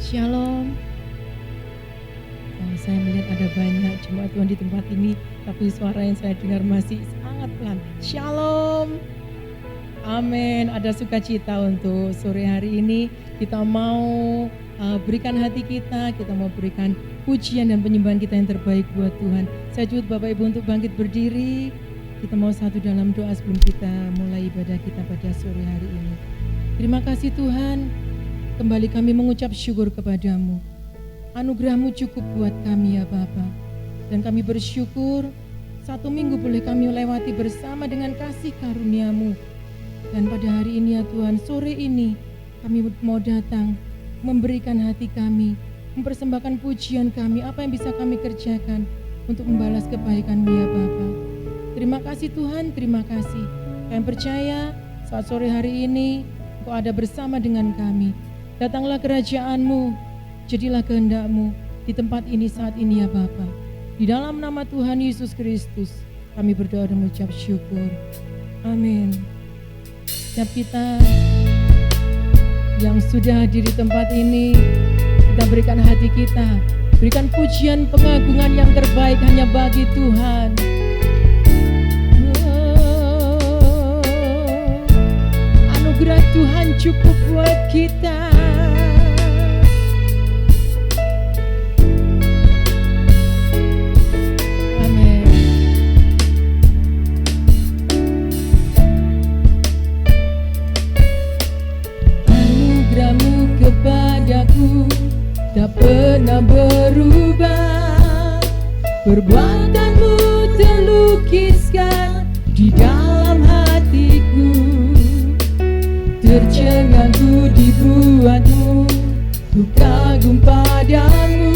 Shalom. Saya melihat ada banyak jemaat Tuhan di tempat ini, tapi suara yang saya dengar masih sangat pelan. Shalom. Amin. Ada sukacita untuk sore hari ini. Kita mau berikan hati kita mau berikan pujian dan penyembahan kita yang terbaik buat Tuhan. Saya jemput Bapak Ibu untuk bangkit berdiri. Kita mau satu dalam doa sebelum kita mulai ibadah kita pada sore hari ini. Terima kasih Tuhan, kembali kami mengucap syukur kepadamu. Anugerah-Mu cukup buat kami ya Bapa. Dan kami bersyukur 1 minggu boleh kami lewati bersama dengan kasih karunia-Mu. Dan pada hari ini ya Tuhan, sore ini kami mau datang memberikan hati kami, mempersembahkan pujian kami, apa yang bisa kami kerjakan untuk membalas kebaikan-Mu ya Bapa. Terima kasih Tuhan, terima kasih. Kami percaya saat sore hari ini Engkau ada bersama dengan kami. Datanglah kerajaan-Mu, jadilah kehendak-Mu di tempat ini saat ini ya Bapa. Di dalam nama Tuhan Yesus Kristus kami berdoa dan mengucap syukur. Amin. Setiap kita yang sudah hadir di tempat ini, kita berikan hati kita, berikan pujian pengagungan yang terbaik hanya bagi Tuhan. Anugerah Tuhan cukup buat kita. Kepadaku tak pernah berubah, perbuatan-Mu terlukiskan di dalam hatiku. Tercengang-Ku dibuat-Mu, ku kagum padamu.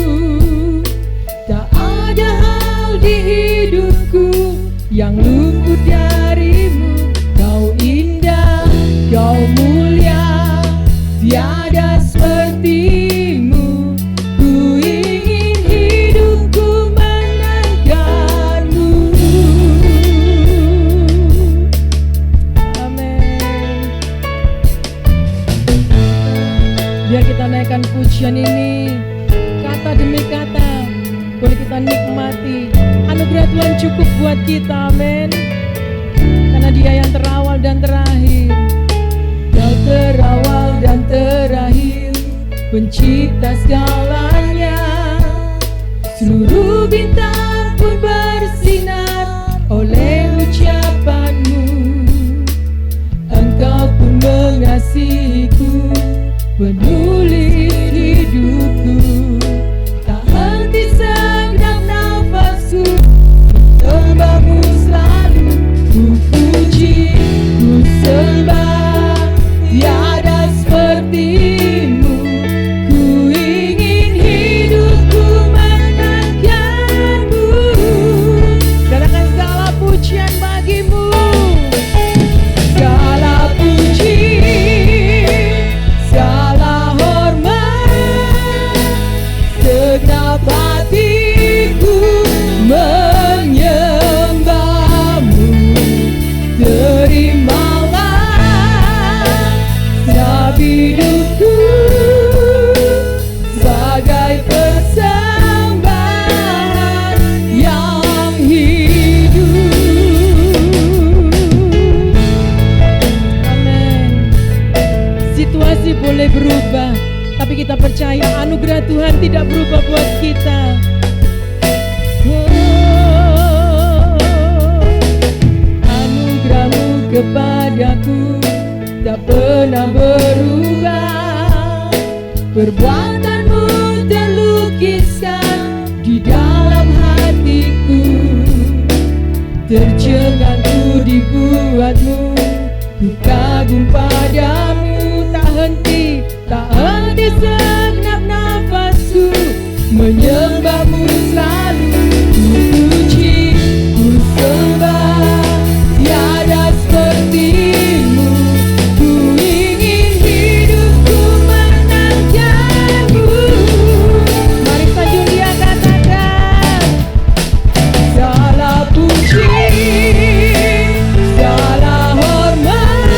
Tak ada hal di hidupku yang luput dari-Mu. Kau indah, Kau mulia, tiada seperti-Mu. Ku ingin hidupku menangkan-Mu. Amin. Biar kita naikkan pujian ini kata demi kata, boleh kita nikmati. Anugerah Tuhan cukup buat kita, amin. Karena Dia yang terawal dan terakhir. Kau terawal dan terakhir, pencipta segalanya. Seluruh bintang pun bersinar oleh ucapan-Mu. Engkau pun mengasihiku, peduli hidupku. Tak henti segenap nafasku, menyembah-Mu selalu. Ku puji, ku sembah, tiada seperti-Mu. Ku ingin hidupku menangkan-Mu. Katakan segala pujian bagi-Mu. Segala puji, segala hormat, segenap hatiku menyembah-Mu. Terimalah setiap hidupku sebagai persembahan yang hidup. Amin. Situasi boleh berubah, tapi kita percaya anugerah Tuhan tidak berubah buat kita. Anugerah-Mu kepadaku tak pernah berubah, perbuatan-Mu terlukiskan di dalam hatiku. Tercengang-Ku dibuat-Mu, ku kagum padamu. Tak henti segenap nafasku, menyembah-Mu selalu. Ku puji, ku sembah, tiada seperti-Mu. Ku ingin hidupku menangkan-Mu. Mari sanjung Dia, katakan segala puji, segala hormat,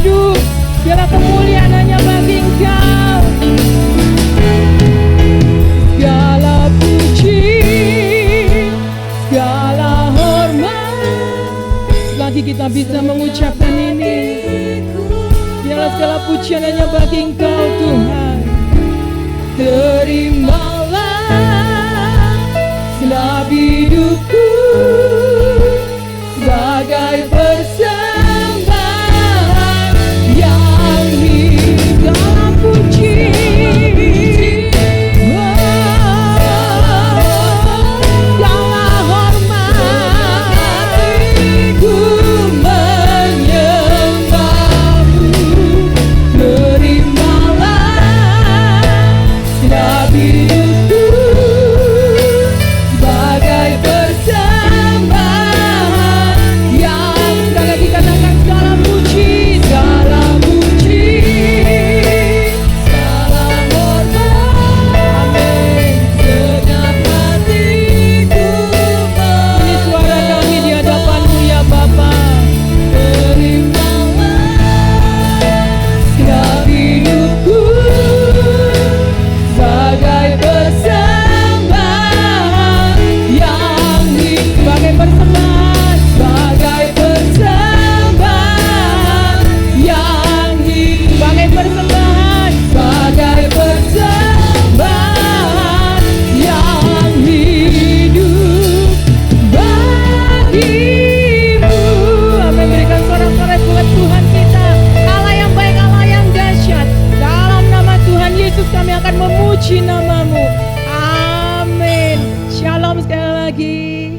hidup. Biarlah kemuliaan hanya bagi Engkau. Segala puji, segala hormat. Selagi kita bisa mengucapkan ini, biarlah segala pujian hanya bagi Engkau Tuhan. Terimalah segenap hidupku sebagai persembahan yang hidup. Segala puji, segala hormat, ku menyembahmu. Terimalah segenap hidupku sebagai persembahan yang segala dikatakan segala puji, segala puji, segala hormat. Amin. Segenap hatiku ini suara kami di hadapan-Mu ya Bapa. Terimalah segenap hidupku sebagai persembahan yang sebagai persembahan, sebagai persembahan yang sebagai persembahan, sebagai persembahan yang hidup bagimu. Amin. Berikan sorak-sorai buat Tuhan kita, Allah yang baik, Allah yang dahsyat. Dalam nama Tuhan Yesus kami akan memuji nama-Mu. Amin. Shalom sekali lagi.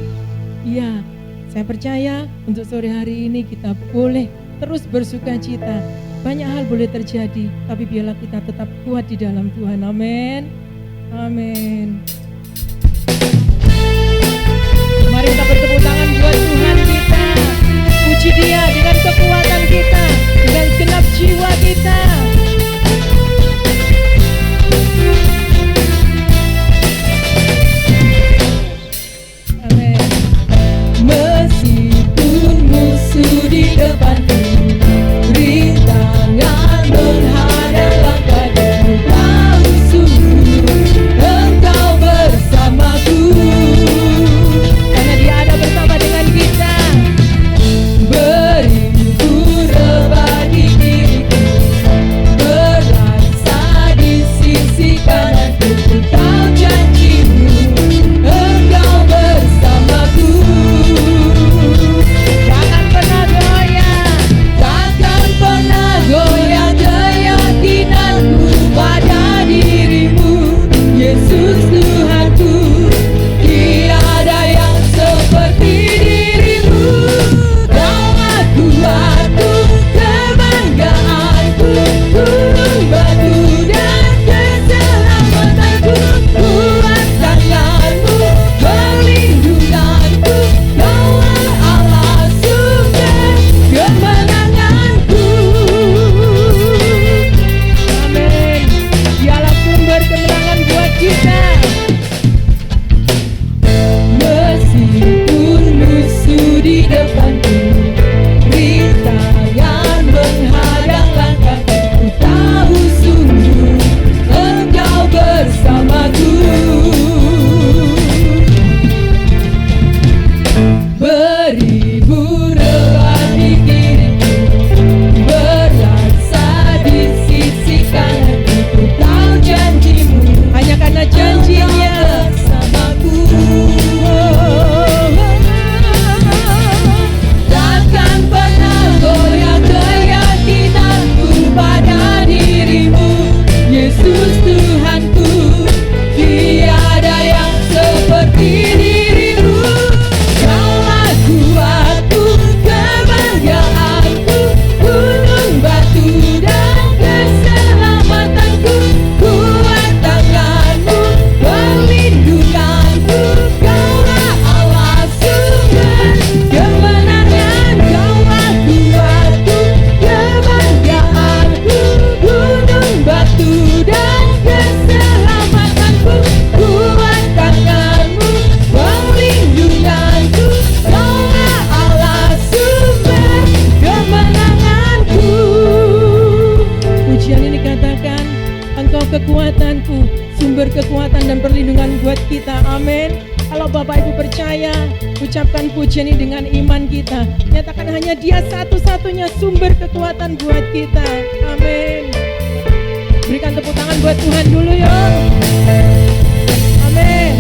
Ya, saya percaya untuk sore hari ini kita boleh terus bersuka cita. Banyak hal boleh terjadi, tapi biarlah kita tetap kuat di dalam Tuhan. Amin. Amin. Mari kita bertepuk tangan buat Tuhan kita. Puji Dia dengan kekuatan kita, dengan segenap jiwa kita. Amin. Meskipun musuh di depanku rintangan menghadang langkahku, tahu sungguh Engkau bersamaku. Karena Dia ada bersama dengan kita. Beriku kekuatanku, sumber kekuatan dan perlindungan buat kita. Amin. Kalau Bapak Ibu percaya, ucapkan pujian ini dengan iman kita. Nyatakan hanya Dia satu-satunya sumber kekuatan buat kita. Amin. Berikan tepuk tangan buat Tuhan dulu yuk. Amin.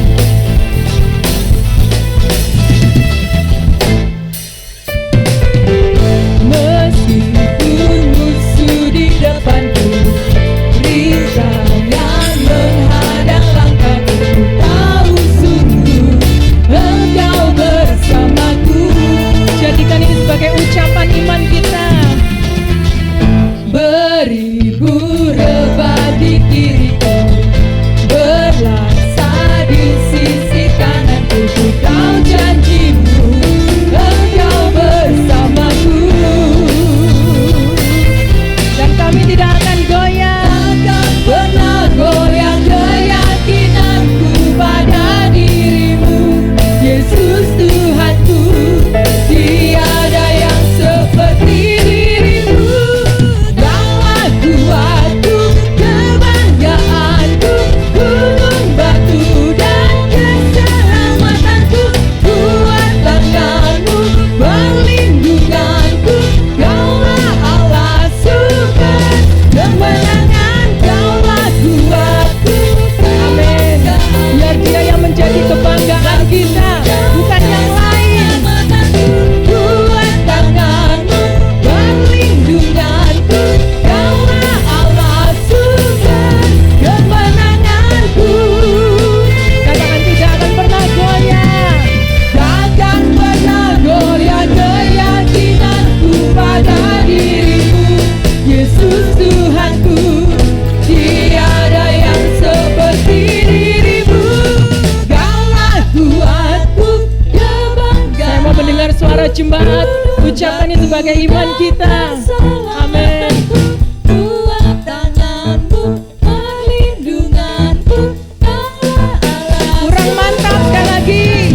Meskipun musuh di depanku, rintangan menghadang langkahku, tahu sungguh Engkau bersamaku. Jadikan ini sebagai ucapan iman kita. Beribu rebah di kiriku, berlaksa di sisi kananku, ku tahu janjimu Engkau bersamaku. Dan kami tidak akan goyah, takkan pernah goyah keyakinanku pada dirimu, Yesus Tuhanku. Tiada yang seperti dirimu. Kaulah kuatku, kebanggaanku, gunung batu dan keselamatanku, kuat tanganmu, perlindunganku. Kaulah Allah sumber kemenangan, kaulah kuatku. Amin. Biar Dia yang menjadi kebanggaan kita, bukan yang lain. Kuat tanganmu, perlindunganku, kaulah Allah sumber kemenanganku. Katakan tidak akan pernah goyah, takkan pernah goyah keyakinanku pada dirimu, Yesus Tuhanku. Tiada yang seperti dirimu. Kaulah kuatku, kebanggaan. Saya mau mendengar suara jemaat. Ucapkan ini sebagai iman kita. Amin. Kuat tanganmu, perlindunganku, kaulah Allah. Kurang mantap sekali lagi.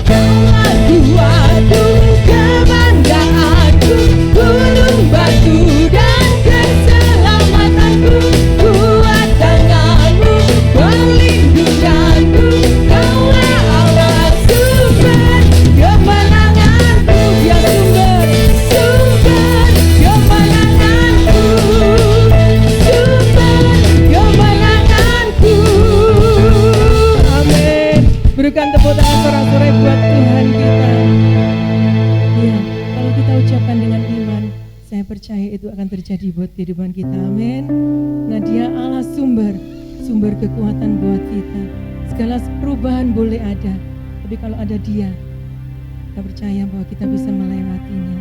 Kaulah kuatku, kebanggaanku, gunung batu dan keselamatanku, kuat tanganmu, perlindunganku, kaulah Allah sumber kemenanganku. Dia sumber kemenanganku, sumber kemenanganku. Amin. Berikan tepuk tangan sorak-sorai buat Tuhan kita. Ya, kalau kita ucapkan dengan iman, saya percaya itu akan terjadi buat kehidupan kita. Amin. Nah, Dia Allah sumber kekuatan buat kita. Segala perubahan boleh ada, tapi kalau ada Dia, kita percaya bahwa kita bisa melewatinya.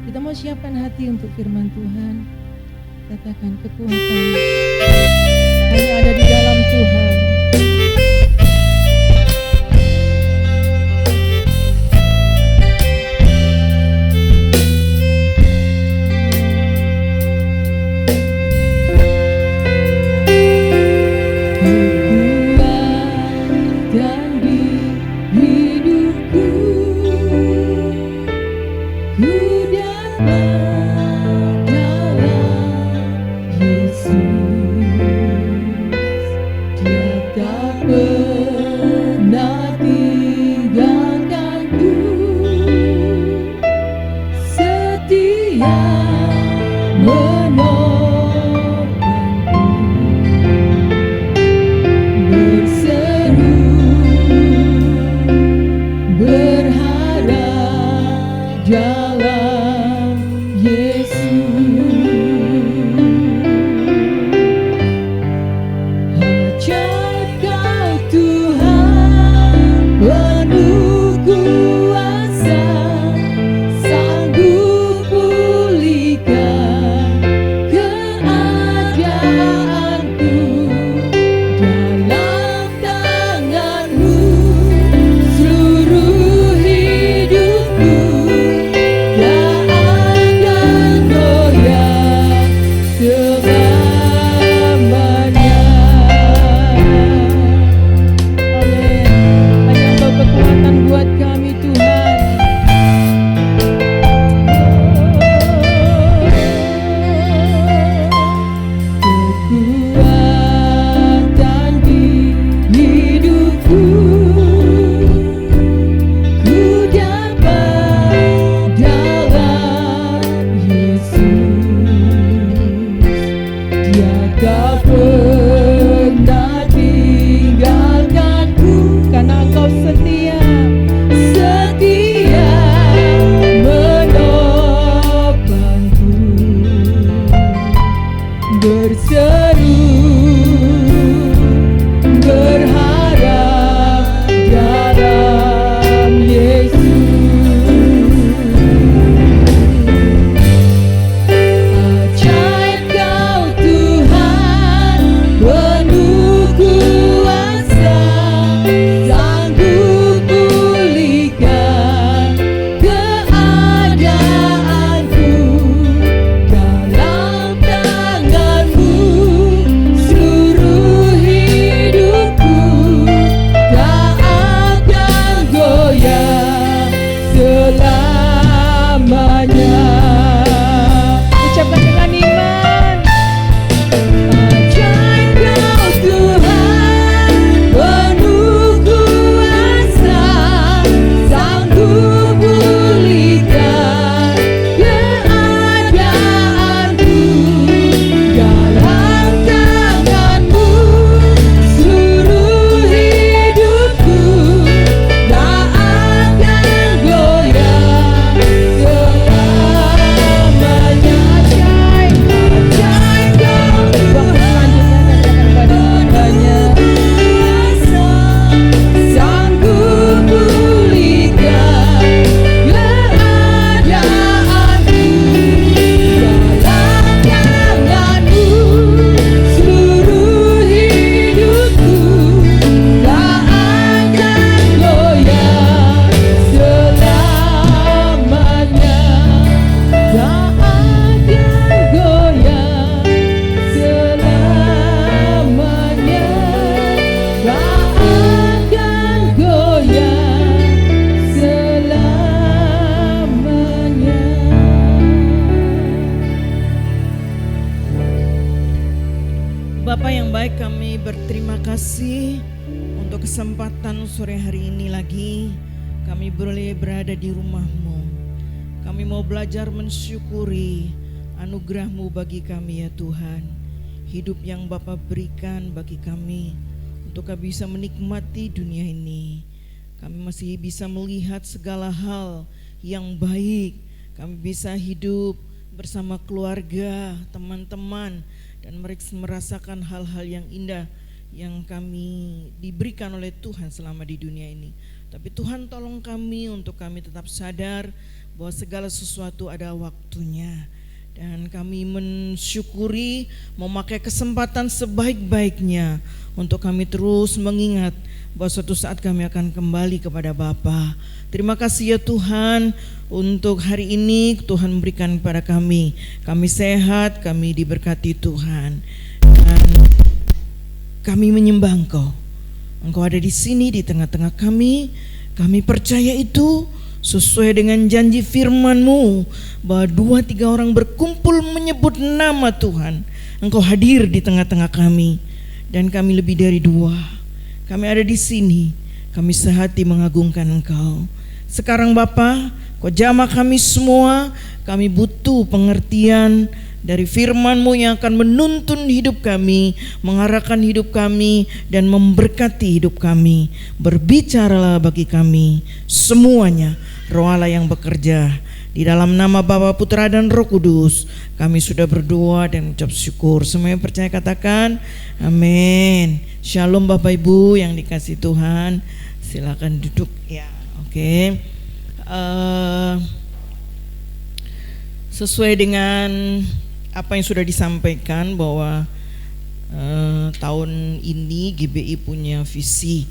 Kita mau siapkan hati untuk firman Tuhan. Katakan kekuatan hanya ada di dalam Tuhan. Kekuatan di hidupku, ku dapat dalam Yesus. Dia tak pernah tinggalkanku, setia menopangku, berseru berharap dalam Yesus. Ajaib Kau Tuhan, penuh kuasa, sanggup pulihkan keadaanku. Dalam tangan-Mu seluruh hidupku, tak akan goyah selamanya. Amin. Hanya Engkau kekuatan buat kami Tuhan. Kekuatan tak pernah tinggalkanku, karena Engkau setia, setia menopangku. Berseru berharap dalam Yesus. Ajaib Kau Tuhan, penuh kuasa, sanggup pulihkan keadaanku. Dalam tangan-Mu seluruh hidupku, tak akan goyah selamanya. Ucapkan dengan iman. Ajaib Kau Tuhan, penuh kuasa, sanggup pulihkan keadaanku. Dalam tangan-Mu seluruh hidupku, tak akan goyah selamanya. Ajaib Kau Tuhan, kepada hambanya, sanggup pulihkan keadaanku. Dalam tangan-Mu seluruh hidupku, tak akan goyah selamanya. Tak akan goyah selamanya. Tak akan goyah selamanya. Bapa yang baik, kami berterima kasih untuk kesempatan sore hari ini lagi kami boleh berada di rumah-Mu. Kami mau belajar mensyukuri anugerah-Mu bagi kami ya Tuhan. Hidup yang Bapa berikan bagi kami untuk kami bisa menikmati dunia ini. Kami masih bisa melihat segala hal yang baik. Kami bisa hidup bersama keluarga, teman-teman, dan mereka merasakan hal-hal yang indah yang kami diberikan oleh Tuhan selama di dunia ini. Tapi Tuhan tolong kami untuk kami tetap sadar bahwa segala sesuatu ada waktunya. Dan kami mensyukuri memakai kesempatan sebaik-baiknya untuk kami terus mengingat bahwa suatu saat kami akan kembali kepada Bapa. Terima kasih ya Tuhan untuk hari ini Tuhan berikan kepada kami. Kami sehat, kami diberkati Tuhan. Dan kami menyembah Engkau. Engkau ada di sini di tengah-tengah kami. Kami percaya itu sesuai dengan janji firman-Mu bahwa 2-3 orang berkumpul menyebut nama Tuhan, Engkau hadir di tengah-tengah kami. Dan kami lebih dari 2. Kami ada di sini, kami sehati mengagungkan Engkau. Sekarang Bapa, Kau jamah kami semua. Kami butuh pengertian dari firman-Mu yang akan menuntun hidup kami, mengarahkan hidup kami, dan memberkati hidup kami. Berbicaralah bagi kami semuanya, Roh Allah yang bekerja. Di dalam nama Bapa, Putra, dan Roh Kudus kami sudah berdoa dan ucap syukur. Semuanya percaya katakan amin. Shalom Bapak Ibu yang dikasih Tuhan. Silakan duduk ya. Oke. Sesuai dengan apa yang sudah disampaikan bahwa tahun ini GBI punya visi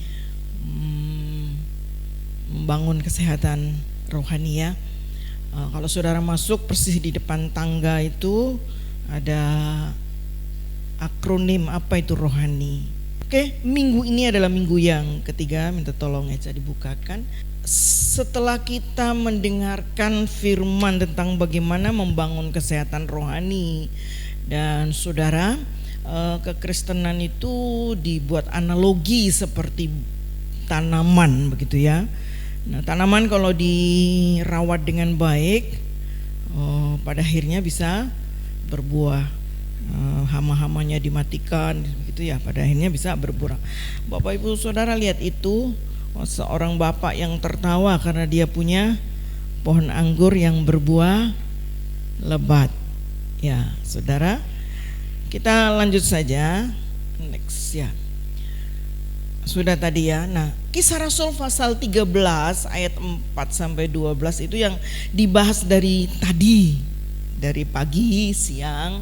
membangun kesehatan rohani ya. Kalau saudara masuk persis di depan tangga itu ada akronim apa itu rohani. Oke, minggu ini adalah minggu yang ketiga, minta tolong Eca dibukakan. Setelah kita mendengarkan firman tentang bagaimana membangun kesehatan rohani, dan saudara, kekristenan itu dibuat analogi seperti tanaman begitu ya. Nah, tanaman kalau dirawat dengan baik, pada akhirnya bisa berbuah. hama-hamanya dimatikan gitu ya, pada akhirnya bisa berbuah. Bapak Ibu Saudara lihat itu, seorang bapak yang tertawa karena dia punya pohon anggur yang berbuah lebat. Ya, Saudara, kita lanjut saja. Next ya. Sudah tadi ya. Nah, Kisah Rasul pasal 13 ayat 4 sampai 12 itu yang dibahas dari tadi, dari pagi, siang.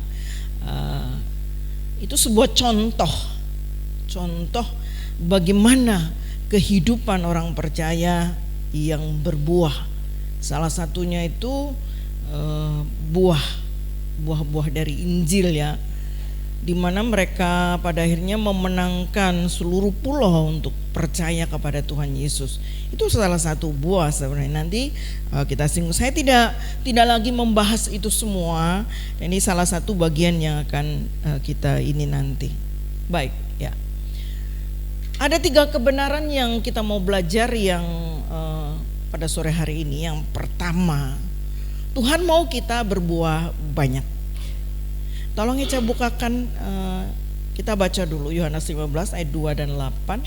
Itu sebuah contoh bagaimana kehidupan orang percaya yang berbuah. Salah satunya itu buah-buah dari Injil ya, di mana mereka pada akhirnya memenangkan seluruh pulau untuk percaya kepada Tuhan Yesus. Itu salah satu buah sebenarnya. Nanti kita singgung. Saya tidak lagi membahas itu semua. Ini salah satu bagian yang akan kita ini nanti. Baik, ya. Ada 3 kebenaran yang kita mau belajar yang pada sore hari ini. Yang pertama, Tuhan mau kita berbuah banyak. Tolong Eca bukakan, kita baca dulu Yohanes 15 ayat 2 dan 8.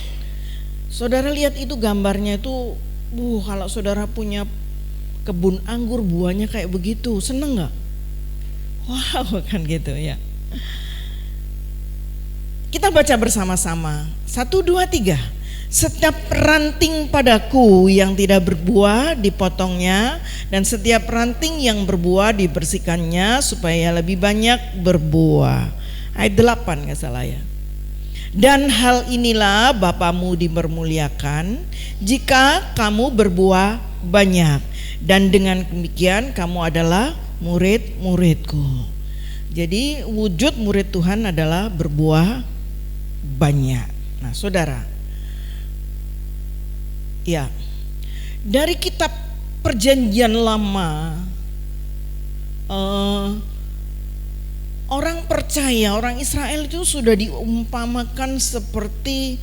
Saudara lihat itu gambarnya itu, kalau saudara punya kebun anggur buahnya kayak begitu, seneng gak? Wow, kan gitu ya. Kita baca bersama-sama. 1, 2, 3. Setiap ranting padaku yang tidak berbuah dipotongnya, dan setiap ranting yang berbuah dibersihkannya supaya lebih banyak berbuah. Ayat 8 gak salah ya. Dan hal inilah Bapamu dipermuliakan jika kamu berbuah banyak, dan dengan demikian kamu adalah murid-muridku. Jadi wujud murid Tuhan adalah berbuah banyak. Nah, saudara, ya, dari kitab Perjanjian Lama, orang percaya, orang Israel itu sudah diumpamakan seperti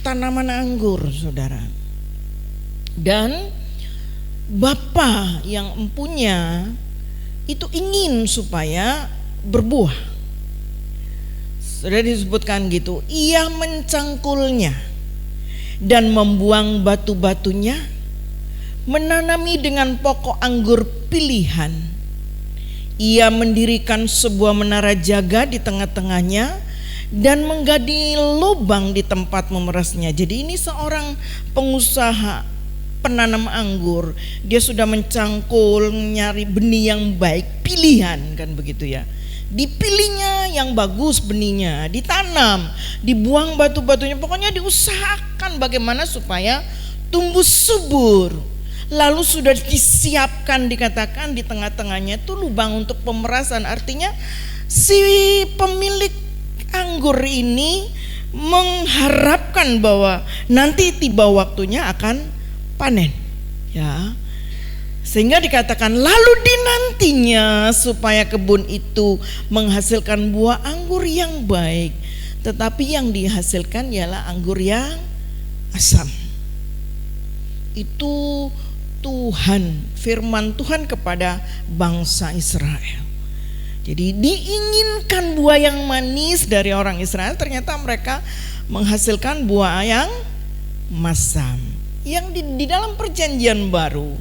tanaman anggur, saudara. Dan Bapa yang empunya itu ingin supaya berbuah. Sudah disebutkan gitu, ia mencangkulnya dan membuang batu-batunya, menanami dengan pokok anggur pilihan. Ia mendirikan sebuah menara jaga di tengah-tengahnya dan menggali lubang di tempat memerasnya. Jadi ini seorang pengusaha penanam anggur, dia sudah mencangkul, nyari benih yang baik, pilihan kan begitu ya. Dipilihnya yang bagus benihnya, ditanam, dibuang batu-batunya, pokoknya diusahakan bagaimana supaya tumbuh subur. Lalu sudah disiapkan, dikatakan di tengah-tengahnya itu lubang untuk pemerasan. Artinya si pemilik anggur ini mengharapkan bahwa nanti tiba waktunya akan panen, ya. Sehingga dikatakan lalu dinantinya supaya kebun itu menghasilkan buah anggur yang baik, tetapi yang dihasilkan ialah anggur yang asam. Itu Tuhan, firman Tuhan kepada bangsa Israel. Jadi diinginkan buah yang manis dari orang Israel, ternyata mereka menghasilkan buah yang masam. Yang di dalam perjanjian baru,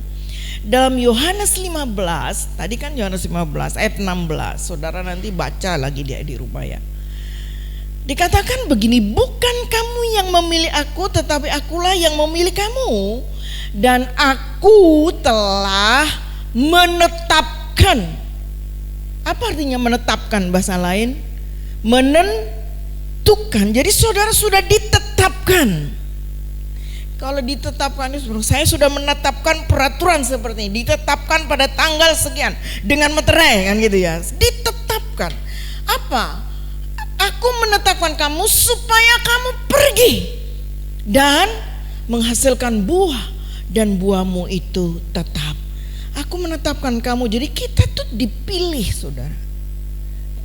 dalam Yohanes 15, tadi kan Yohanes 15 ayat 16, saudara nanti baca lagi dia di rumah ya. Dikatakan begini, bukan kamu yang memilih aku, tetapi akulah yang memilih kamu, dan aku telah menetapkan. Apa artinya menetapkan bahasa lain? Menentukan. Jadi saudara sudah ditetapkan. Kalau ditetapkan itu, saya sudah menetapkan peraturan seperti ini, ditetapkan pada tanggal sekian dengan meterai kan gitu ya. Ditetapkan. Apa? Aku menetapkan kamu supaya kamu pergi dan menghasilkan buah, dan buahmu itu tetap. Aku menetapkan kamu. Jadi kita tuh dipilih, saudara.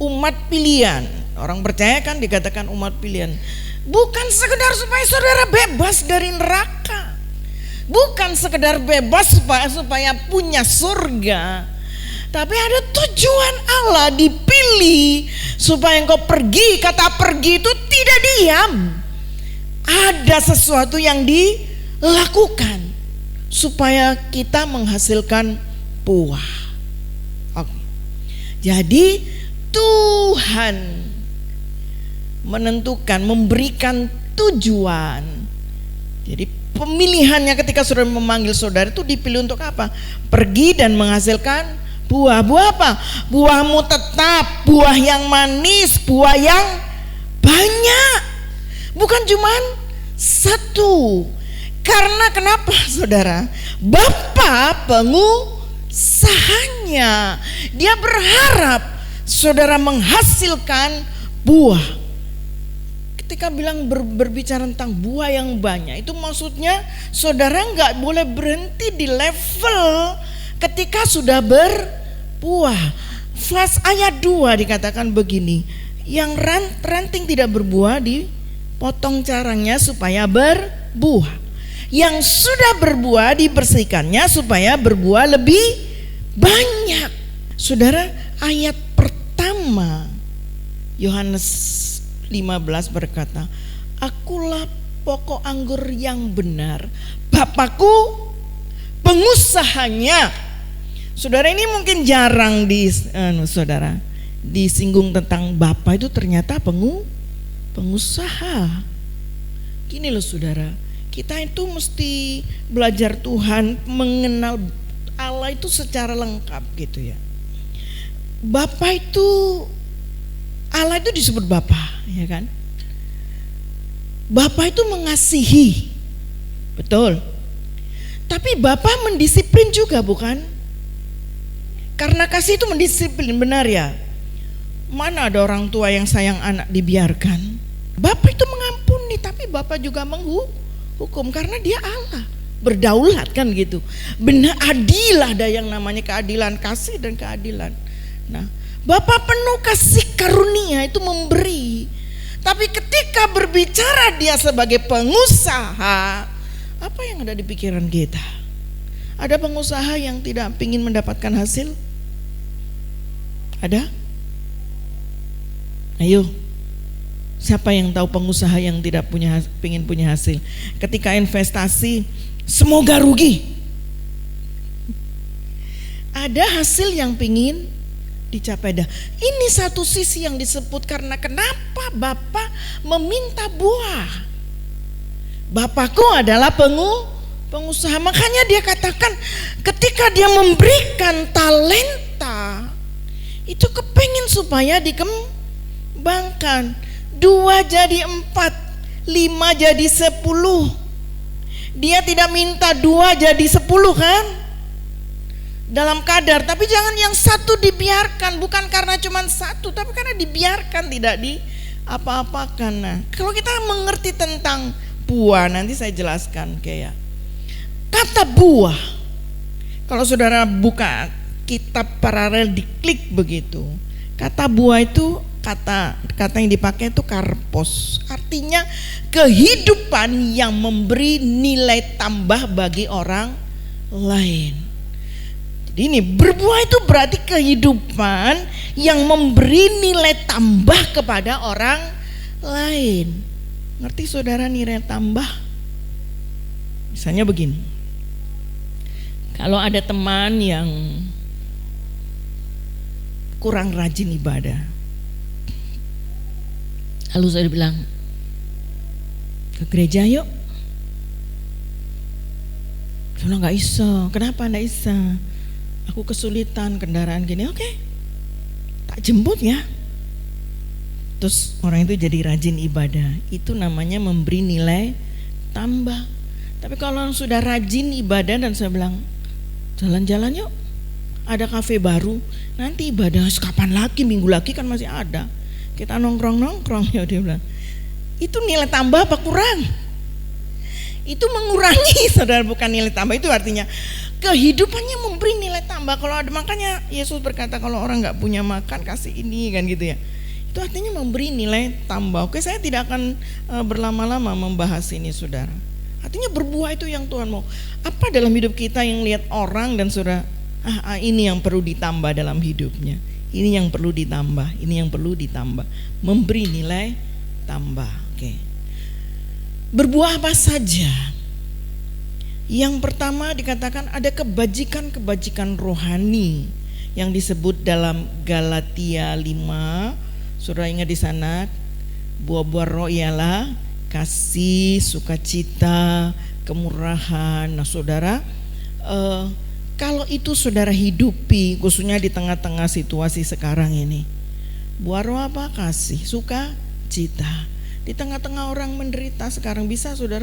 Umat pilihan. Orang percaya kan dikatakan umat pilihan. Bukan sekedar supaya saudara bebas dari neraka, bukan sekedar bebas supaya punya surga, tapi ada tujuan Allah dipilih supaya engkau pergi. Kata pergi itu tidak diam. Ada sesuatu yang dilakukan supaya kita menghasilkan buah. Oke. Jadi Tuhan menentukan, memberikan tujuan. Jadi pemilihannya ketika saudara memanggil saudara itu dipilih untuk apa? Pergi dan menghasilkan buah. Buah apa? Buahmu tetap, buah yang manis, buah yang banyak. Bukan cuman satu. Karena kenapa saudara? Bapa pengusahanya, dia berharap saudara menghasilkan buah. Ketika bilang berbicara tentang buah yang banyak, itu maksudnya saudara nggak boleh berhenti di level ketika sudah berbuah. Ayat 2 dikatakan begini, yang ranting tidak berbuah dipotong carangnya supaya berbuah. Yang sudah berbuah dibersihkannya supaya berbuah lebih banyak. Saudara, ayat pertama Yohanes 15 berkata, akulah pokok anggur yang benar, Bapakku pengusahanya. Saudara, ini mungkin jarang saudara disinggung tentang Bapa itu ternyata pengusaha. Gini loh saudara, kita itu mesti belajar Tuhan, mengenal Allah itu secara lengkap gitu ya. Bapa itu, Allah itu disebut Bapa, ya kan? Bapa itu mengasihi, betul. Tapi Bapa mendisiplin juga, bukan? Karena kasih itu mendisiplin, benar ya? Mana ada orang tua yang sayang anak dibiarkan? Bapa itu mengampuni, tapi Bapa juga menghukum karena dia Allah, berdaulat kan gitu. Benar, adil, ada yang namanya keadilan, kasih dan keadilan. Nah, Bapa penuh kasih karunia, itu memberi. Tapi ketika berbicara dia sebagai pengusaha, apa yang ada di pikiran kita? Ada pengusaha yang tidak ingin mendapatkan hasil? Ada? Ayo, siapa yang tahu pengusaha yang tidak ingin punya hasil? Ketika investasi, semoga rugi. Ada hasil yang ingin dicapai dah. Ini satu sisi yang disebut karena kenapa Bapa meminta buah. Bapakku adalah pengusaha. Makanya dia katakan ketika dia memberikan talenta itu kepengen supaya dikembangkan. 2 jadi 4, 5 jadi 10. Dia tidak minta 2 jadi 10 kan? Dalam kadar, tapi jangan yang satu dibiarkan, bukan karena cuma satu, tapi karena dibiarkan, tidak apa-apakan. Nah, kalau kita mengerti tentang buah, nanti saya jelaskan kayak kata buah. Kalau saudara buka kitab paralel diklik begitu, kata buah itu kata yang dipakai itu karpos, artinya kehidupan yang memberi nilai tambah bagi orang lain. Jadi ini berbuah itu berarti kehidupan yang memberi nilai tambah kepada orang lain. Ngerti saudara nilai tambah? Misalnya begini, kalau ada teman yang kurang rajin ibadah, lalu saya bilang, ke gereja yuk. Saya nggak bisa. Kenapa nggak bisa? Aku kesulitan kendaraan gini. Oke, tak jemput ya. Terus orang itu jadi rajin ibadah. Itu namanya memberi nilai tambah. Tapi kalau sudah rajin ibadah dan saya bilang, jalan-jalan yuk, ada kafe baru, nanti ibadah kapan lagi, minggu lagi kan masih ada, kita nongkrong ya. Dia bilang, itu nilai tambah apa kurang? Itu mengurangi saudara, bukan nilai tambah. Itu artinya kehidupannya memberi nilai tambah. Kalau ada, makanya Yesus berkata kalau orang nggak punya makan kasih ini kan gitu ya. Itu artinya memberi nilai tambah. Oke, saya tidak akan berlama-lama membahas ini saudara. Artinya berbuah itu yang Tuhan mau. Apa dalam hidup kita yang lihat orang dan saudara, ini yang perlu ditambah dalam hidupnya. Ini yang perlu ditambah, ini yang perlu ditambah. Memberi nilai tambah. Oke. Berbuah apa saja? Yang pertama dikatakan ada kebajikan-kebajikan rohani yang disebut dalam Galatia 5. Saudara ingat di sana, buah-buah roh ialah kasih, sukacita, kemurahan. Nah saudara, kalau itu saudara hidupi, khususnya di tengah-tengah situasi sekarang ini, buah roh apa? Kasih, sukacita. Di tengah-tengah orang menderita sekarang, bisa saudara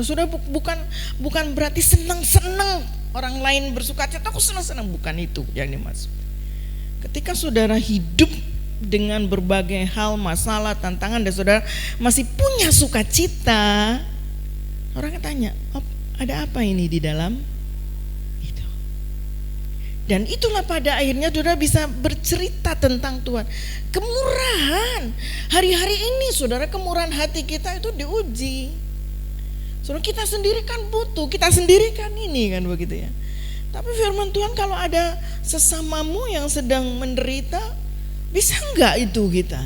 bukan berarti senang-senang orang lain bersukacita, aku senang-senang, bukan itu yang dimaksud. Ketika saudara hidup dengan berbagai hal, masalah, tantangan, dan saudara masih punya sukacita, orang tanya, oh, ada apa ini di dalam itu? Dan itulah pada akhirnya saudara bisa bercerita tentang Tuhan. Kemurahan hari-hari ini saudara, kemurahan hati kita itu diuji. Saudara, kita sendiri kan butuh, kita sendiri kan ini kan begitu ya. Tapi firman Tuhan, kalau ada sesamamu yang sedang menderita, bisa enggak itu kita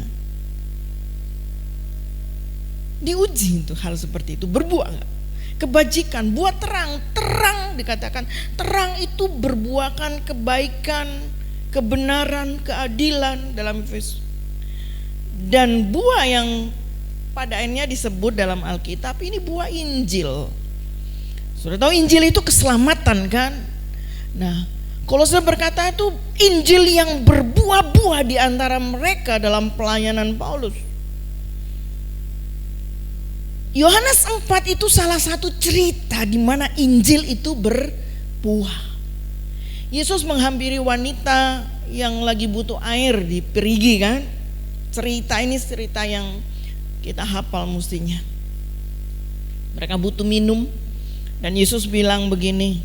diuji itu hal seperti itu, berbuah enggak? Kebajikan, buah terang dikatakan, terang itu berbuahkan kebaikan, kebenaran, keadilan dalam Efesus. Dan buah yang pada akhirnya disebut dalam Alkitab ini buah Injil. Sudah tahu Injil itu keselamatan kan? Nah, Kolose berkata itu Injil yang berbuah-buah di antara mereka dalam pelayanan Paulus. Yohanes 4 itu salah satu cerita di mana Injil itu berbuah. Yesus menghampiri wanita yang lagi butuh air di Perigi kan. Cerita ini cerita yang kita hafal mestinya. Mereka butuh minum dan Yesus bilang begini,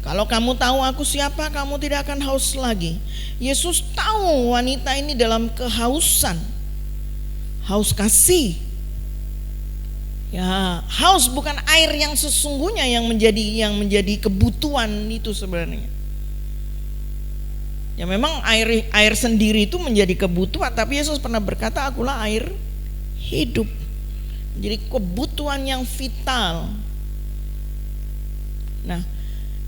kalau kamu tahu aku siapa, kamu tidak akan haus lagi. Yesus tahu wanita ini dalam kehausan, haus kasih. Ya, haus bukan air yang sesungguhnya yang menjadi kebutuhan itu sebenarnya. Ya memang air sendiri itu menjadi kebutuhan, tapi Yesus pernah berkata, akulah air hidup. Jadi kebutuhan yang vital. Nah,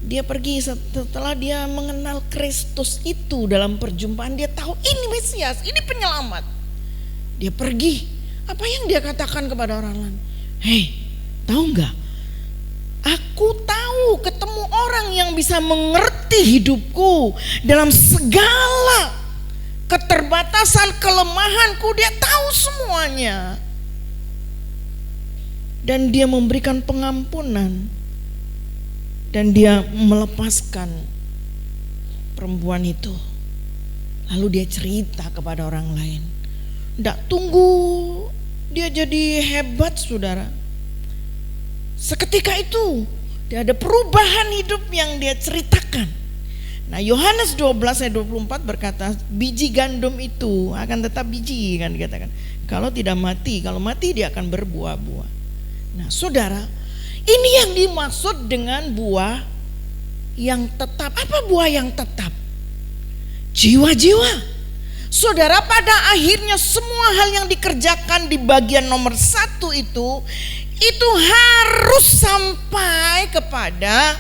dia pergi setelah dia mengenal Kristus itu dalam perjumpaan, dia tahu ini Mesias, ini penyelamat. Dia pergi, apa yang dia katakan kepada orang lain? Hei, tahu nggak? Aku tahu ketemu orang yang bisa mengerti hidupku dalam segala keterbatasan, kelemahanku, dia tahu semuanya. Dan dia memberikan pengampunan. Dan dia melepaskan perempuan itu. Lalu dia cerita kepada orang lain. Nggak tunggu dia jadi hebat saudara. Seketika itu dia ada perubahan hidup yang dia ceritakan. Nah, Yohanes 12 ayat 24 berkata, biji gandum itu akan tetap biji kan dikatakan. Kalau tidak mati, kalau mati dia akan berbuah-buah. Nah, saudara, ini yang dimaksud dengan buah yang tetap. Apa buah yang tetap? Jiwa-jiwa. Saudara, pada akhirnya semua hal yang dikerjakan di bagian nomor 1 itu harus sampai kepada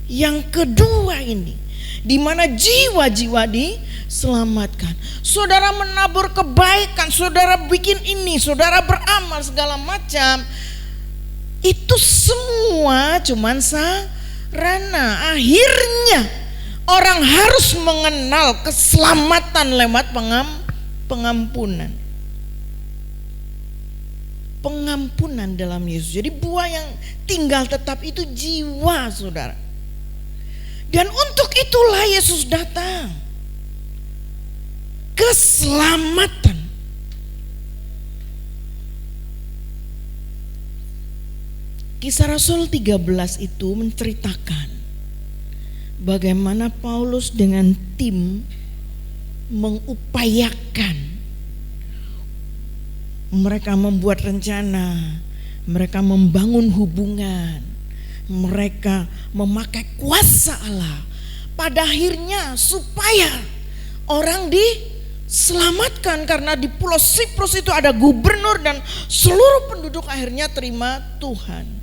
yang kedua ini, di mana jiwa-jiwa diselamatkan. Saudara menabur kebaikan, saudara bikin ini, saudara beramal segala macam, itu semua cuman sarana. Akhirnya orang harus mengenal keselamatan lewat pengampunan. Pengampunan dalam Yesus. Jadi buah yang tinggal tetap itu jiwa saudara. Dan untuk itulah Yesus datang. Keselamatan. Kisah Rasul 13 itu menceritakan bagaimana Paulus dengan tim mengupayakan. Mereka membuat rencana, mereka membangun hubungan, mereka memakai kuasa Allah. Pada akhirnya supaya orang diselamatkan karena di Pulau Siprus itu ada gubernur dan seluruh penduduk akhirnya terima Tuhan.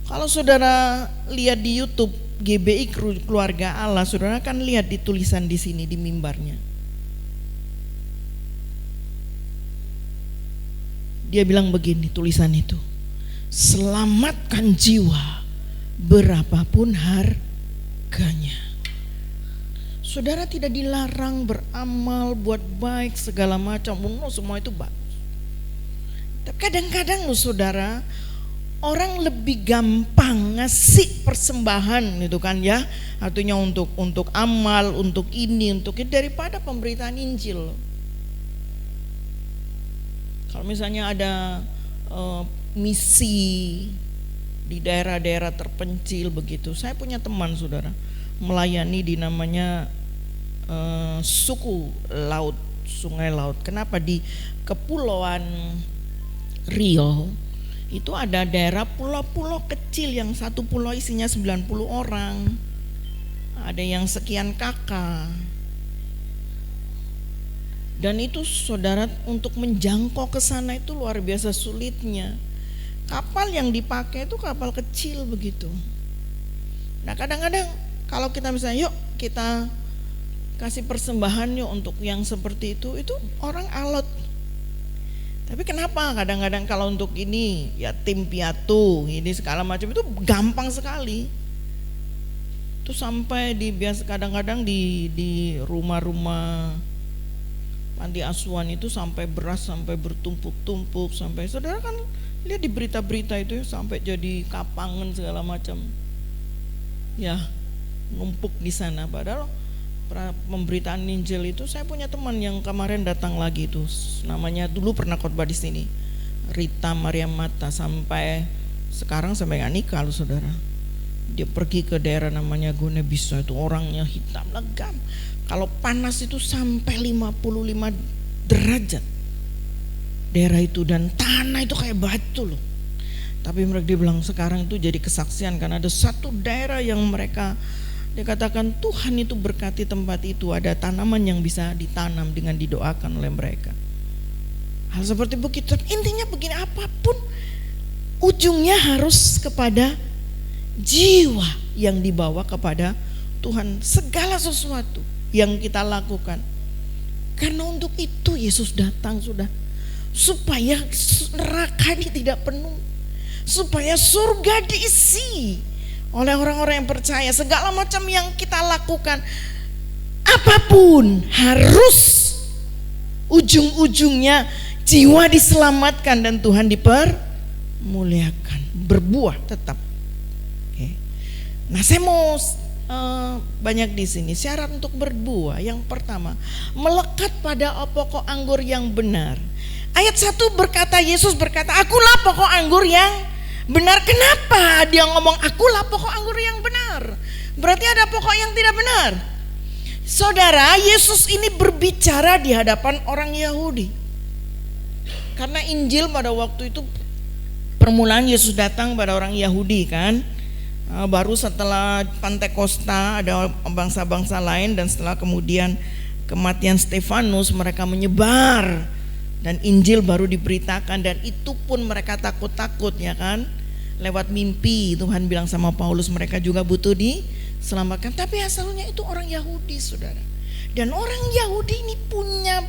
Kalau saudara lihat di YouTube GBI Keluarga Allah, saudara akan lihat di tulisan di sini di mimbarnya. Dia bilang begini tulisan itu, selamatkan jiwa berapapun harganya. Saudara tidak dilarang beramal, buat baik segala macam, semua itu bagus. Tapi kadang-kadang saudara, orang lebih gampang ngasih persembahan gitu kan ya, artinya untuk amal, untuk ini, untuk itu daripada pemberitaan Injil. Kalau misalnya ada misi di daerah-daerah terpencil begitu, saya punya teman saudara melayani di namanya suku laut, sungai laut. Kenapa? Di Kepulauan Riau itu ada daerah pulau-pulau kecil yang satu pulau isinya 90 orang, ada yang sekian kakak. Dan itu saudara, untuk menjangkau ke sana itu luar biasa sulitnya. Kapal yang dipakai itu kapal kecil begitu. Nah kadang-kadang kalau kita misalnya yuk kita kasih persembahan yuk untuk yang seperti itu orang alot. Tapi kenapa kadang-kadang kalau untuk ini yatim piatu ini segala macam itu gampang sekali. Itu sampai kadang-kadang di rumah-rumah panti asuhan itu sampai beras sampai bertumpuk-tumpuk, sampai saudara kan lihat di berita-berita itu ya, sampai jadi kapangan segala macam. Ya, numpuk di sana. Padahal pemberitaan Injil itu, saya punya teman yang kemarin datang lagi itu, namanya dulu pernah khotbah di sini, Rita Maria Mata, sampai sekarang sampai nggak nikah loh saudara. Dia pergi ke daerah namanya Guinea-Bissau, itu orangnya hitam legam. Kalau panas itu sampai 55 derajat daerah itu, dan tanah itu kayak batu loh. Tapi mereka bilang sekarang itu jadi kesaksian karena ada satu daerah yang mereka dikatakan Tuhan itu berkati tempat itu, ada tanaman yang bisa ditanam dengan didoakan oleh mereka. Hal seperti begitu. Intinya begini, apapun ujungnya harus kepada jiwa yang dibawa kepada Tuhan. Segala sesuatu yang kita lakukan, karena untuk itu Yesus datang sudah, supaya neraka ini tidak penuh, supaya surga diisi oleh orang-orang yang percaya. Segala macam yang kita lakukan, apapun, harus ujung-ujungnya jiwa diselamatkan dan Tuhan dipermuliakan, berbuah tetap. Oke. Nah, saya mau banyak di sini syarat untuk berbuah. Yang pertama, melekat pada pokok anggur yang benar. Ayat 1 berkata, Yesus berkata, akulah pokok anggur yang benar. Kenapa dia ngomong akulah pokok anggur yang benar? Berarti ada pokok yang tidak benar. Saudara, Yesus ini berbicara di hadapan orang Yahudi. Karena Injil pada waktu itu, permulaan Yesus datang pada orang Yahudi kan. Baru setelah Pantekosta ada bangsa-bangsa lain, dan setelah kemudian kematian Stefanus mereka menyebar dan Injil baru diberitakan, dan itu pun mereka takut-takut ya kan. Lewat mimpi Tuhan bilang sama Paulus mereka juga butuh diselamatkan. Tapi asalnya itu orang Yahudi saudara. Dan orang Yahudi ini punya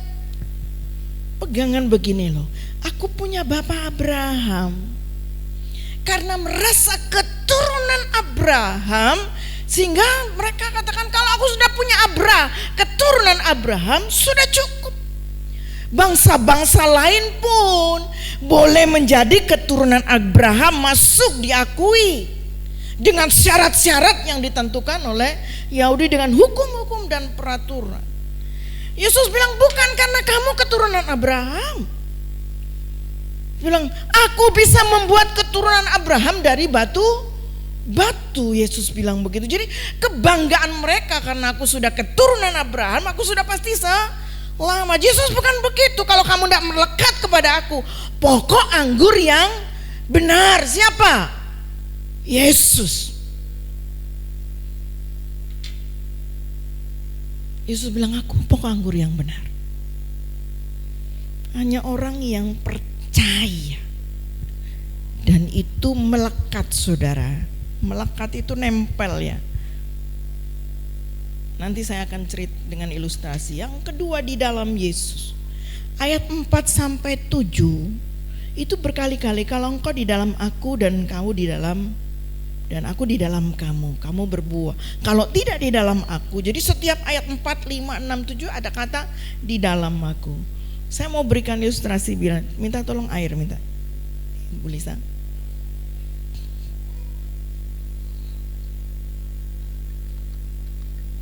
pegangan begini loh, aku punya Bapak Abraham. Karena merasa keturunan Abraham, sehingga mereka katakan kalau aku sudah punya keturunan Abraham sudah cukup. Bangsa-bangsa lain pun boleh menjadi keturunan Abraham, masuk diakui dengan syarat-syarat yang ditentukan oleh Yahudi dengan hukum-hukum dan peraturan. Yesus bilang bukan karena kamu keturunan Abraham. Bilang aku bisa membuat keturunan Abraham dari batu. Yesus bilang begitu. Jadi kebanggaan mereka, karena aku sudah keturunan Abraham, aku sudah pasti selamat. Yesus bukan begitu. Kalau kamu tidak melekat kepada aku, pokok anggur yang benar siapa? Yesus. Yesus bilang, aku pokok anggur yang benar. Hanya orang yang percaya. Dan itu melekat, saudara. Melekat itu nempel ya. Nanti saya akan cerita dengan ilustrasi. Yang kedua, di dalam Yesus. Ayat 4-7 itu berkali-kali, kalau engkau di dalam aku dan kamu di dalam, dan aku di dalam kamu, kamu berbuah. Kalau tidak di dalam aku, jadi setiap ayat 4, 5, 6, 7 ada kata di dalam aku. Saya mau berikan ilustrasi, bilang, minta tolong air, minta Bu Lisa.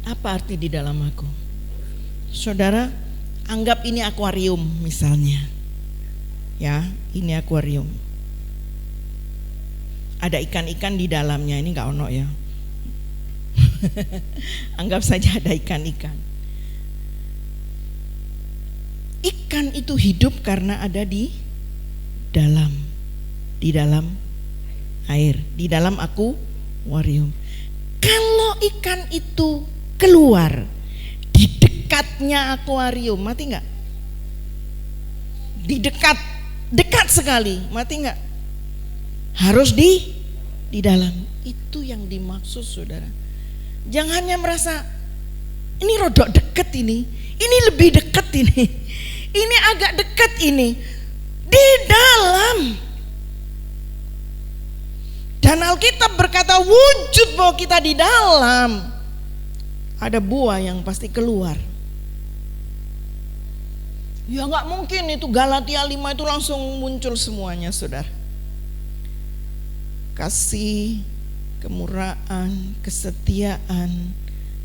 Apa arti di dalam aku? Saudara, anggap ini akuarium misalnya. Ya, ini akuarium. Ada ikan-ikan di dalamnya, ini enggak ono ya. Anggap saja ada ikan-ikan. Ikan itu hidup karena ada di dalam air, di dalam akuarium. Kalau ikan itu keluar di dekatnya akuarium, mati enggak? Di dekat sekali, mati enggak? Harus di dalam. Itu yang dimaksud, saudara. Jangan hanya merasa ini rodok deket ini lebih deket ini agak deket ini. Di dalam. Dan Alkitab berkata wujud bahwa kita di dalam, ada buah yang pasti keluar. Ya gak mungkin itu Galatia 5 itu langsung muncul semuanya, saudara. Kasih, kemurahan, kesetiaan,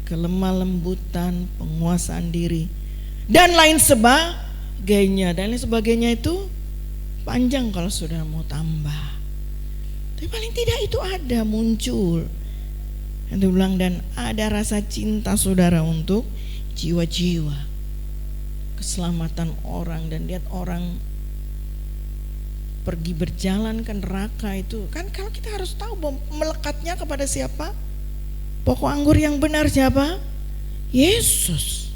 kelemah lembutan, penguasaan diri, dan lain sebagainya. Dan lain sebagainya itu panjang kalau saudara mau tambah. Tapi paling tidak itu ada muncul. Itu bilang, dan ada rasa cinta saudara untuk jiwa-jiwa, keselamatan orang. Dan lihat orang pergi berjalan ke neraka itu kan, kalau kita harus tahu bahwa melekatnya kepada siapa? Pokok anggur yang benar siapa? Yesus.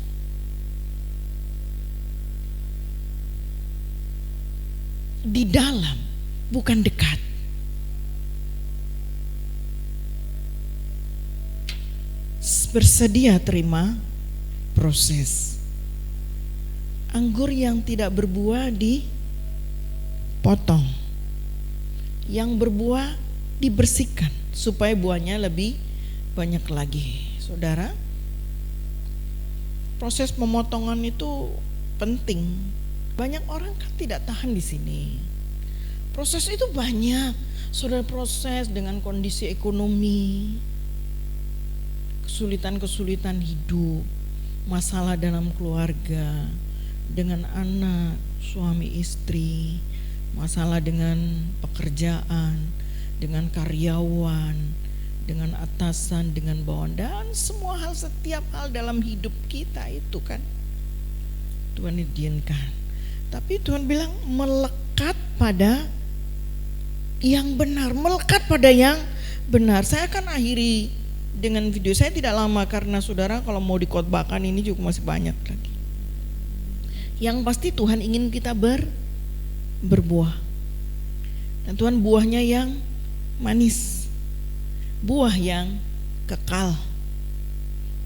Di dalam, bukan dekat. Bersedia terima proses. Anggur yang tidak berbuah dipotong, yang berbuah dibersihkan supaya buahnya lebih banyak lagi. Saudara, proses pemotongan itu penting. Banyak orang kan tidak tahan di sini. Proses itu banyak. Saudara, proses dengan kondisi ekonomi, kesulitan-kesulitan hidup, masalah dalam keluarga, dengan anak, suami istri, masalah dengan pekerjaan, dengan karyawan, dengan atasan, dengan bawahan, dan semua hal, setiap hal dalam hidup kita itu kan Tuhan izinkan. Tapi Tuhan bilang melekat pada yang benar, melekat pada yang benar. Saya akan akhiri dengan video, saya tidak lama karena saudara kalau mau dikhotbahkan ini juga masih banyak lagi. Yang pasti Tuhan ingin kita berbuah. Dan Tuhan buahnya yang manis, buah yang kekal.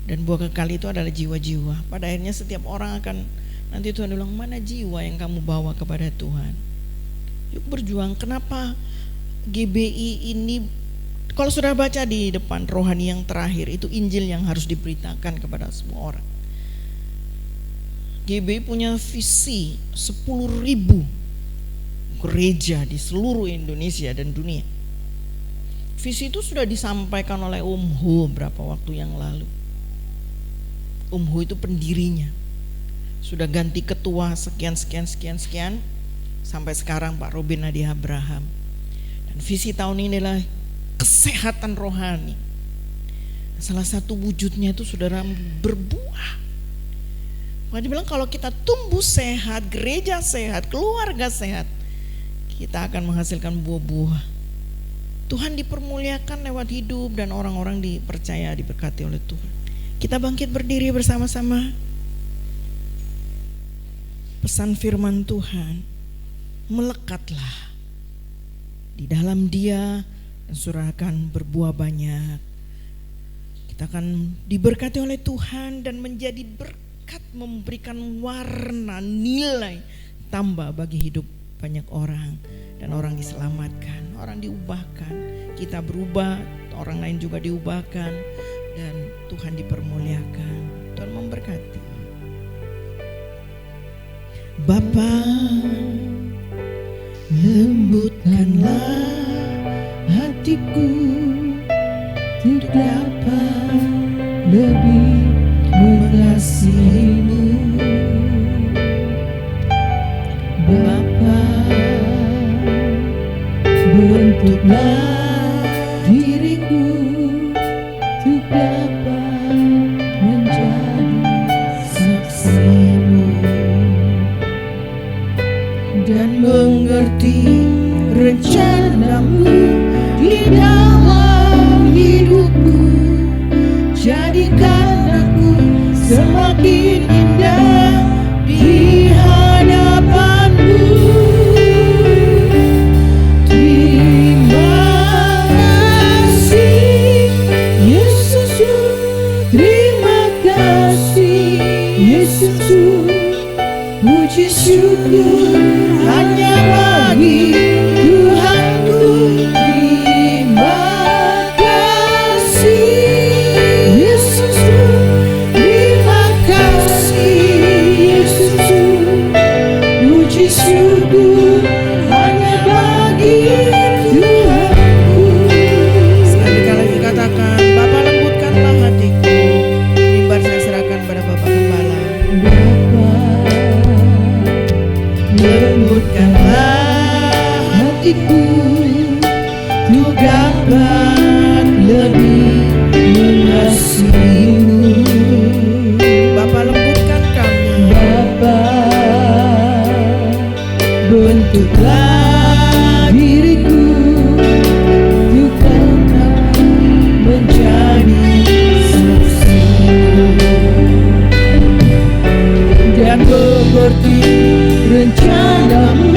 Dan buah kekal itu adalah jiwa-jiwa. Pada akhirnya setiap orang akan, nanti Tuhan bilang, mana jiwa yang kamu bawa kepada Tuhan? Yuk berjuang. Kenapa GBI ini, kalau sudah baca di depan rohani yang terakhir, itu Injil yang harus diberitakan kepada semua orang. GBI punya visi 10.000 gereja di seluruh Indonesia dan dunia. Visi itu sudah disampaikan oleh Om Ho berapa waktu yang lalu. Om Ho itu pendirinya. Sudah ganti ketua sekian sampai sekarang Pak Robin Adi Abraham. Dan visi tahun ini adalah kesehatan rohani. Salah satu wujudnya itu saudara berbuah. Maka dibilang kalau kita tumbuh sehat, gereja sehat, keluarga sehat, kita akan menghasilkan buah-buah. Tuhan dipermuliakan lewat hidup dan orang-orang dipercaya, diberkati oleh Tuhan. Kita bangkit berdiri bersama-sama. Pesan firman Tuhan, melekatlah di dalam Dia dan surah akan berbuah banyak. Kita akan diberkati oleh Tuhan dan menjadi berkat, memberikan warna nilai tambah bagi hidup banyak orang. Dan orang diselamatkan, orang diubahkan, kita berubah, orang lain juga diubahkan, dan Tuhan dipermuliakan. Tuhan memberkati. Bapa, lembutkanlah hatiku untuk dapat lebih mengasihi-Mu. Bapa, bentuklah diriku untuk dapat menjadi saksi-Mu dan mengerti rencana-Mu di dalam hidupku. Jadikan aku semakin indah di hadapan-Mu. Terima kasih Yesusku, terima kasih Yesusku. Puji syukur hanya bagi Tuhanku. Terima kasih Yesusku, terima kasih Yesusku. Puji syukur hanya bagi Tuhanku. Sekali lagi katakan, Bapa lembutkanlah hatiku, mimbar saya serahkan pada Bapak Gembala. Lembutkanlah hatiku untuk dapat lebih mengasihi-Mu. Bapa lembutkan kami. Bapa, bentuklah diriku untuk dapat menjadi saksi-Mu dan mengerti rencana-Mu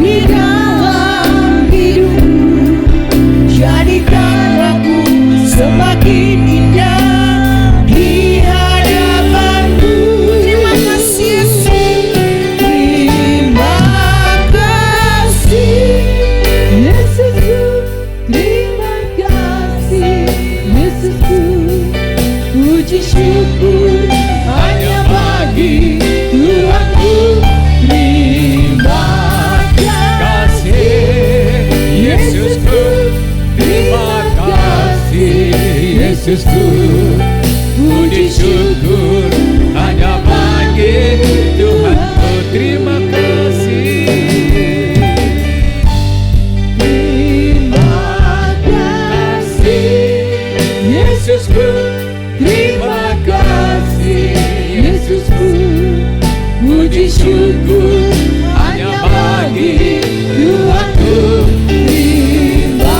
di dalam hidupku. Jadikan aku semakin indah di hadapan-Mu. Terima kasih Yesus, terima kasih Yesusku, terima kasih Yesusku. Puji syukur hanya bagi Tuhanku. Terima kasih Yesusku, terima kasih Yesusku. Puji syukur hanya bagi Tuhanku. Terima kasih. Terima kasih Yesusku, terima kasih Yesusku. Puji syukur hanya bagi Tuhanku. Terima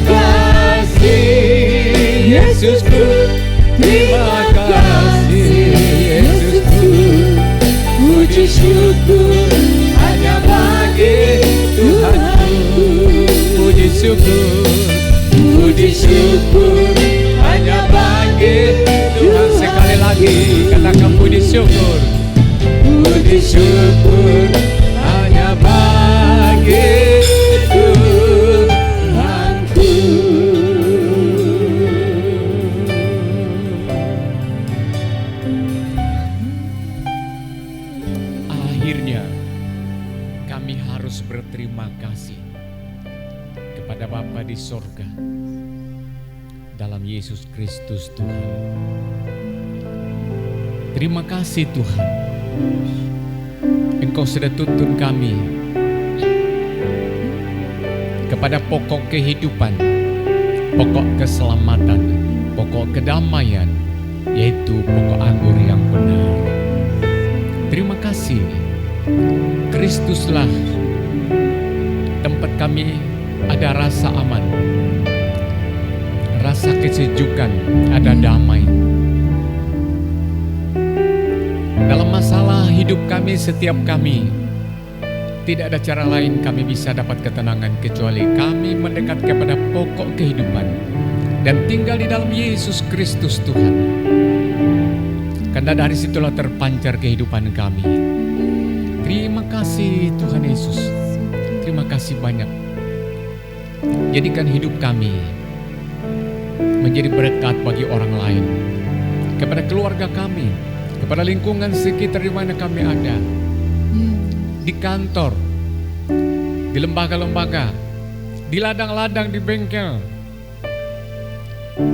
kasih Yesusku, terima kasih Yesusku. Puji syukur hanya bagi Tuhanku. Puji syukur hanya bagi Tuhan. Sekali lagi katakan puji syukur. Puji syukur hanya bagi Tuhanku. Akhirnya kami harus berterima kasih kepada Bapa di sorga dalam Yesus Kristus Tuhan. Terima kasih Tuhan, Engkau sudah tuntun kami kepada pokok kehidupan, pokok keselamatan, pokok kedamaian, yaitu pokok anggur yang benar. Terima kasih, Kristuslah tempat kami ada rasa aman, rasa kesejukan, ada damai. Dalam masalah hidup kami, setiap kami, tidak ada cara lain kami bisa dapat ketenangan kecuali kami mendekat kepada pokok kehidupan dan tinggal di dalam Yesus Kristus Tuhan. Karena dari situlah terpancar kehidupan kami. Terima kasih Tuhan Yesus. Terima kasih banyak. Jadikan hidup kami menjadi berkat bagi orang lain, kepada keluarga kami, kepada lingkungan sekitar di mana kami ada, di kantor, di lembaga-lembaga, di ladang-ladang, di bengkel,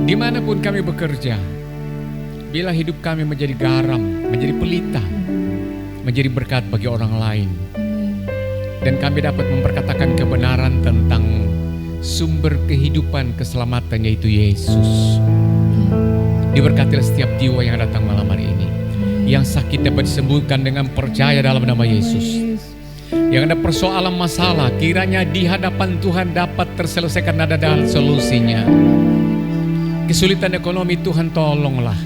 dimanapun kami bekerja. Bila hidup kami menjadi garam, menjadi pelita, menjadi berkat bagi orang lain, dan kami dapat memperkatakan kebenaran tentang sumber kehidupan keselamatan, yaitu Yesus. Diberkatilah setiap jiwa yang datang malam hari ini. Yang sakit dapat disembuhkan dengan percaya dalam nama Yesus. Yang ada persoalan masalah, kiranya di hadapan Tuhan dapat terselesaikan, ada dan solusinya. Kesulitan ekonomi, Tuhan tolonglah.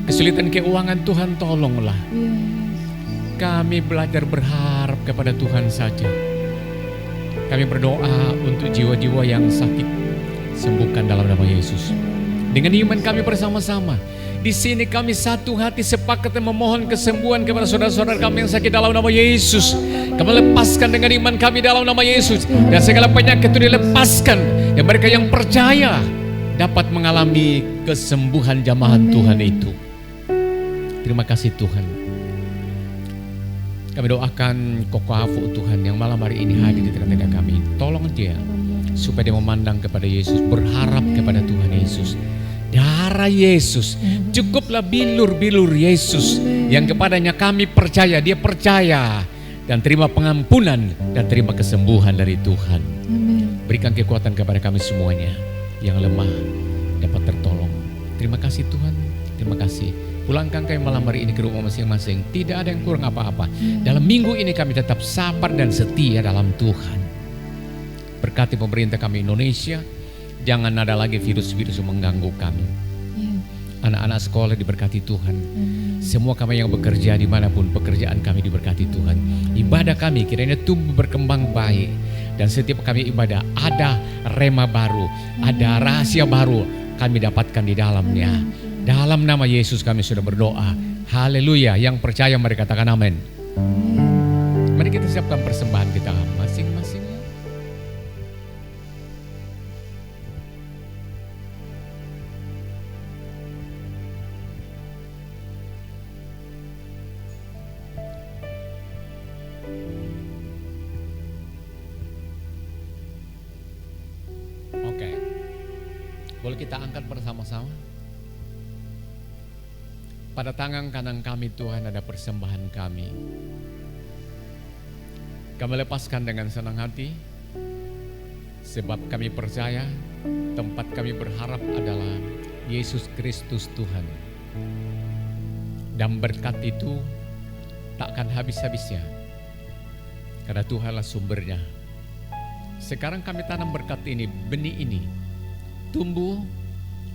Kesulitan keuangan, Tuhan tolonglah. Kami belajar berharap kepada Tuhan saja. Kami berdoa untuk jiwa-jiwa yang sakit, sembuhkan dalam nama Yesus. Dengan iman kami bersama-sama. Di sini kami satu hati sepakat memohon kesembuhan kepada saudara-saudara kami yang sakit dalam nama Yesus. Kami lepaskan dengan iman kami dalam nama Yesus. Dan segala penyakit itu dilepaskan. Dan mereka yang percaya dapat mengalami kesembuhan jamahan Tuhan itu. Terima kasih Tuhan. Kami doakan Koko Afu Tuhan yang malam hari ini hadir di tengah-tengah kami. Tolong dia supaya dia memandang kepada Yesus, berharap kepada Tuhan Yesus. Darah Yesus, cukuplah bilur-bilur Yesus yang kepadanya kami percaya, dia percaya dan terima pengampunan dan terima kesembuhan dari Tuhan. Berikan kekuatan kepada kami semuanya yang lemah dapat tertolong. Terima kasih Tuhan, terima kasih. Pulangkan kami malam hari ini ke rumah masing-masing. Tidak ada yang kurang apa-apa. Dalam minggu ini kami tetap sabar dan setia dalam Tuhan. Berkati pemerintah kami Indonesia. Jangan ada lagi virus-virus yang mengganggu kami. Anak-anak sekolah diberkati Tuhan. Semua kami yang bekerja dimanapun pekerjaan kami diberkati Tuhan. Ibadah kami kiranya tumbuh berkembang baik. Dan setiap kami ibadah ada rema baru. Ada rahasia baru kami dapatkan di dalamnya. Dalam nama Yesus kami sudah berdoa. Haleluya. Yang percaya mari katakan amin. Mari kita siapkan persembahan kita masing-masing. Oke. Boleh kita angkat bersama-sama? Pada tangan kanan kami Tuhan ada persembahan kami. Kami lepaskan dengan senang hati. Sebab kami percaya tempat kami berharap adalah Yesus Kristus Tuhan. Dan berkat itu tak akan habis-habisnya. Karena Tuhanlah sumbernya. Sekarang kami tanam berkat ini, benih ini. Tumbuh,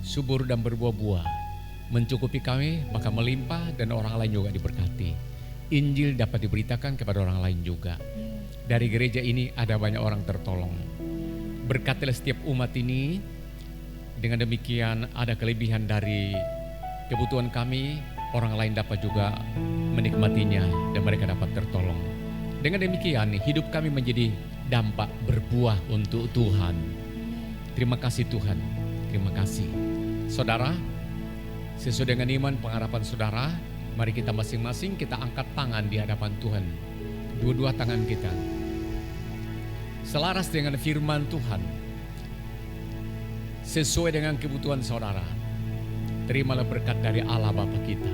subur dan berbuah-buah. Mencukupi kami, maka melimpah dan orang lain juga diberkati. Injil dapat diberitakan kepada orang lain juga. Dari gereja ini ada banyak orang tertolong. Berkatilah setiap umat ini. Dengan demikian ada kelebihan dari kebutuhan kami. Orang lain dapat juga menikmatinya dan mereka dapat tertolong. Dengan demikian hidup kami menjadi dampak berbuah untuk Tuhan. Terima kasih Tuhan. Terima kasih. Saudara, sesuai dengan iman pengharapan saudara, mari kita masing-masing kita angkat tangan di hadapan Tuhan. Dua-dua tangan kita. Selaras dengan firman Tuhan. Sesuai dengan kebutuhan saudara. Terimalah berkat dari Allah Bapa kita.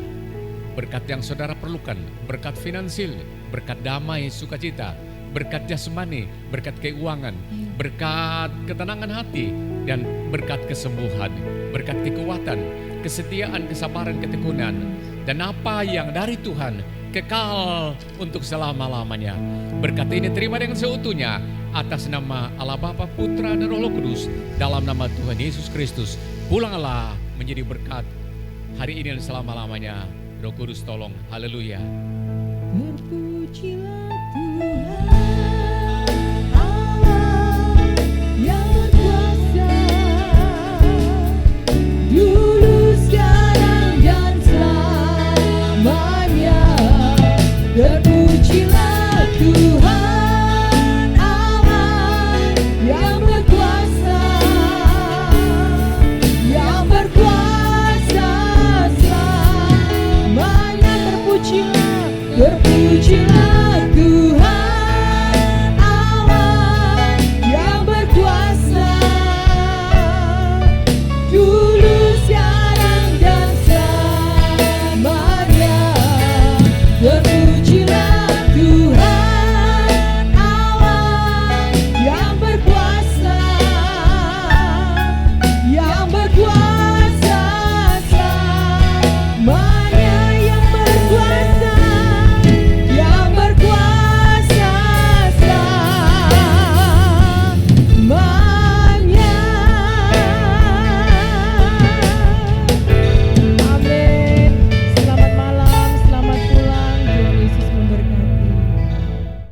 Berkat yang saudara perlukan. Berkat finansial, berkat damai, sukacita, berkat jasmani, berkat keuangan, berkat ketenangan hati, dan berkat kesembuhan, berkat kekuatan, kesetiaan, kesabaran, ketekunan, dan apa yang dari Tuhan kekal untuk selama-lamanya. Berkat ini terima dengan seutuhnya atas nama Allah Bapa, Putra, dan Roh Kudus, dalam nama Tuhan Yesus Kristus. Pulanglah menjadi berkat hari ini dan selama-lamanya. Roh Kudus tolong. Haleluya. Terpujilah